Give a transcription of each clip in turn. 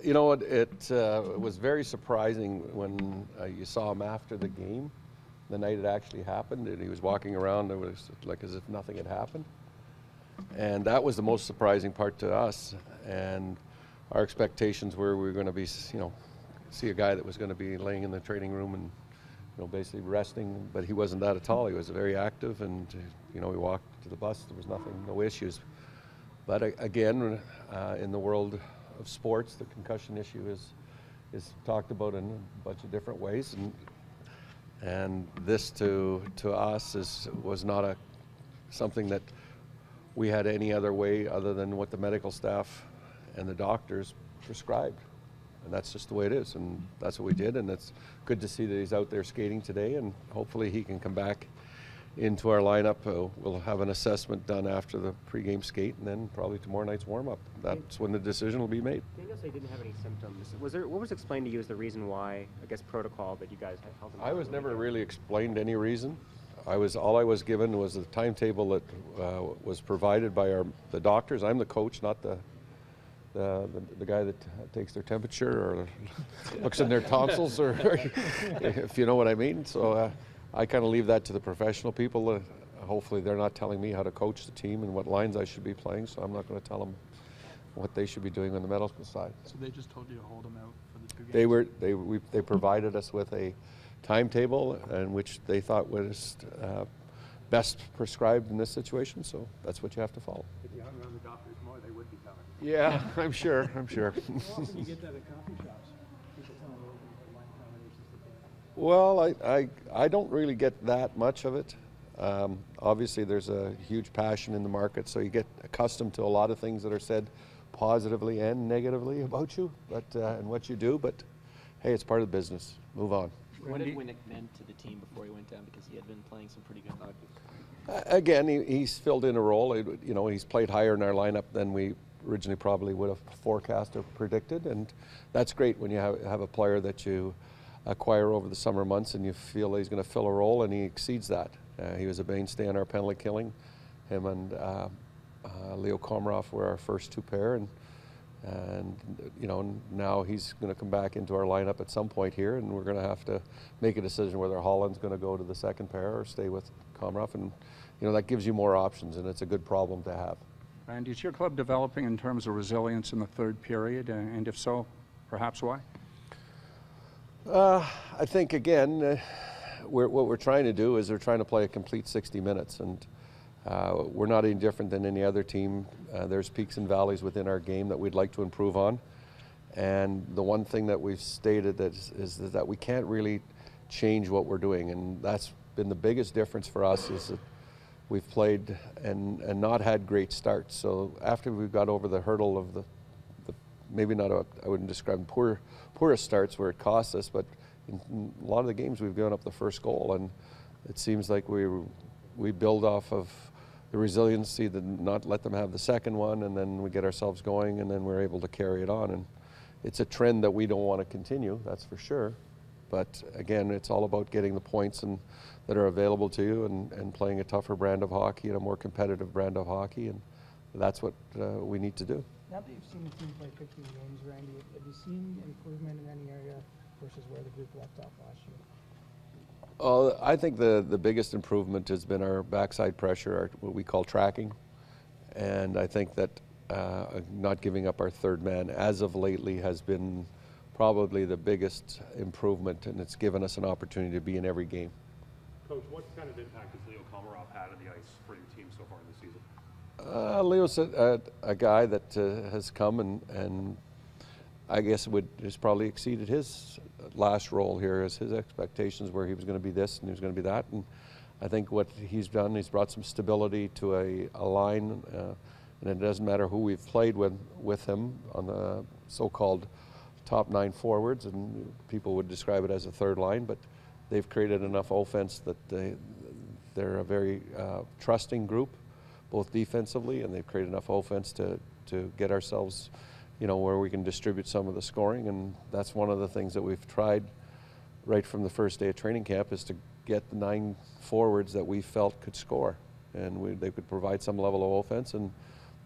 You know, it was very surprising when you saw him after the game, the night it actually happened, and he was walking around. It was like as if nothing had happened, and that was the most surprising part to us. And our expectations were we were going to be, see a guy that was going to be laying in the training room and, basically resting, but he wasn't that at all. He was very active, and he walked to the bus. There was nothing, no issues. But again, in the world of sports, the concussion issue is talked about in a bunch of different ways, and this to us was not something that we had any other way other than what the medical staff and the doctors prescribed, and that's just the way it is, and that's what we did. And it's good to see that he's out there skating today, and hopefully he can come back into our lineup. We'll have an assessment done after the pregame skate, and then probably tomorrow night's warm-up. That's when the decision will be made. Daniel said he didn't have any symptoms. What was explained to you as the reason why, I guess, protocol that you guys held him? I was never really explained any reason. All I was given was the timetable that was provided by the doctors. I'm the coach, not the guy that takes their temperature or looks in their tonsils, or if you know what I mean. So I kind of leave that to the professional people. Hopefully they're not telling me how to coach the team and what lines I should be playing, so I'm not going to tell them what they should be doing on the medical side. So they just told you to hold them out for the 2 games? They provided us with a timetable in which they thought was best prescribed in this situation, so that's what you have to follow. If you hung around the doctors more, they would be telling. Yeah, I'm sure. How often do you get that at coffee shops? People telling you open line combinations to take? Well, I don't really get that much of it. Obviously, there's a huge passion in the market, so you get accustomed to a lot of things that are said positively and negatively about you, and what you do. But hey, it's part of the business. Move on. What did Winnick meant to the team before he went down, because he had been playing some pretty good hockey? Again, he's filled in a role. He's played higher in our lineup than we originally probably would have forecast or predicted, and that's great when you have a player that you acquire over the summer months and you feel he's going to fill a role, and he exceeds that. He was a mainstay in our penalty killing. Him and Leo Komarov were our first two pair, and now he's going to come back into our lineup at some point here, and we're going to have to make a decision whether Holland's going to go to the second pair or stay with Komarov, and that gives you more options, and it's a good problem to have. And is your club developing in terms of resilience in the third period, and if so, perhaps why? I think, again, what we're trying to do is we're trying to play a complete 60 minutes, and we're not any different than any other team. There's peaks and valleys within our game that we'd like to improve on, and the one thing that we've stated is that we can't really change what we're doing, and that's been the biggest difference for us, is that we've played and not had great starts. So after we've got over the hurdle of the maybe not I wouldn't describe them poorest starts where it cost us, but in a lot of the games we've given up the first goal, and it seems like we build off of the resiliency to not let them have the second one, and then we get ourselves going, and then we're able to carry it on. And it's a trend that we don't want to continue, that's for sure. But again, it's all about getting the points that are available to you, and playing a tougher brand of hockey and a more competitive brand of hockey, and that's what we need to do. Now that you've seen the team play 15 games, Randy, have you seen improvement in any area versus where the group left off last year? I think the biggest improvement has been our backside pressure, what we call tracking, and I think that not giving up our third man as of lately has been probably the biggest improvement, and it's given us an opportunity to be in every game. Coach, what kind of impact has Leo Komarov had on the ice for your team so far in the season? Leo's a guy that has come and I guess has probably exceeded his last role here, as his expectations were he was going to be this and he was going to be that. And I think what he's done, he's brought some stability to a line, and it doesn't matter who we've played with him on the so-called top 9 forwards, and people would describe it as a third line, but they've created enough offense that they're a very trusting group, both defensively, and they've created enough offense to get ourselves, where we can distribute some of the scoring. And that's one of the things that we've tried right from the first day of training camp, is to get the 9 forwards that we felt could score, and they could provide some level of offense. And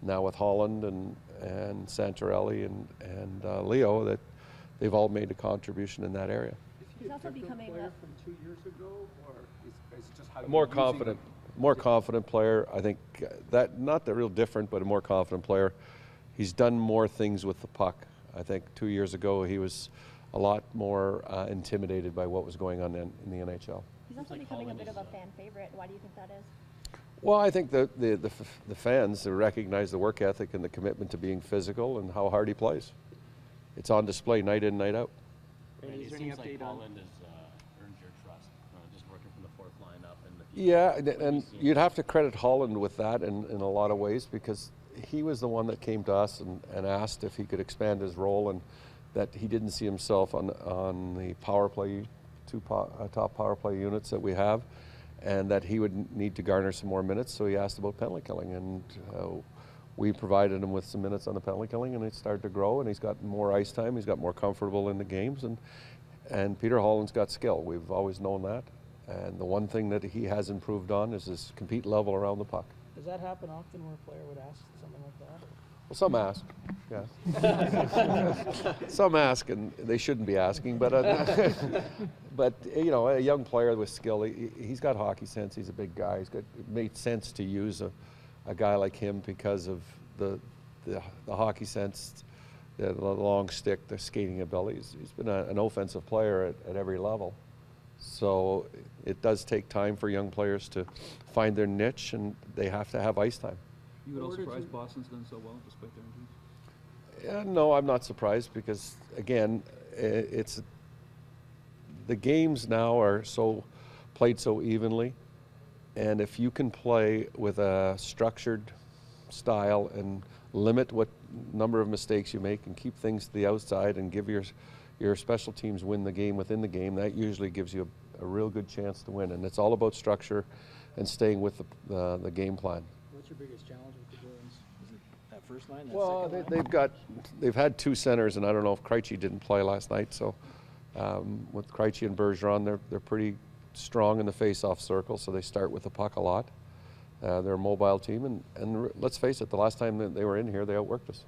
now with Holland and Santorelli and Leo, that they've all made a contribution in that area. He's also becoming a from 2 years ago, or is it just how More confident player. I think that, not the real different, but a more confident player. He's done more things with the puck. I think 2 years ago he was a lot more intimidated by what was going on in the NHL. he's also becoming a bit of a fan favorite. Why do you think that is? Well, I think the fans recognize the work ethic and the commitment to being physical and how hard he plays. It's on display night in, night out. Randy, Is it there any seems like update on? Holland has earned your trust, just working from the fourth line up and the Yeah, and you'd have to credit Holland with that in a lot of ways, because he was the one that came to us and asked if he could expand his role, and that he didn't see himself on the power play, top power play units that we have, and that he would need to garner some more minutes, so he asked about penalty killing, and we provided him with some minutes on the penalty killing, and it started to grow, and he's got more ice time, he's got more comfortable in the games, and Peter Holland's got skill. We've always known that, and the one thing that he has improved on is his compete level around the puck. Does that happen often where a player would ask something like that? Well, some ask, yeah. Some ask, and they shouldn't be asking, but but you know, a young player with skill, he's got hockey sense. He's a big guy. It made sense to use a guy like him because of the hockey sense, the long stick, the skating abilities. He's been an offensive player at every level. So it does take time for young players to find their niche, and they have to have ice time. You would also surprised Boston's done so well despite their injuries? Yeah, no, I'm not surprised, because again, it's the games now are played so evenly, and if you can play with a structured style and limit what number of mistakes you make and keep things to the outside and give your special teams win the game within the game, that usually gives you a real good chance to win. And it's all about structure and staying with the game plan. What's your biggest challenge with the Bruins? Is it that first line, that Well, second line? they've had two centers, and I don't know if Krejci didn't play last night. So with Krejci and Bergeron, they're pretty strong in the face-off circle, so they start with the puck a lot. They're a mobile team, and let's face it, the last time that they were in here, they outworked us.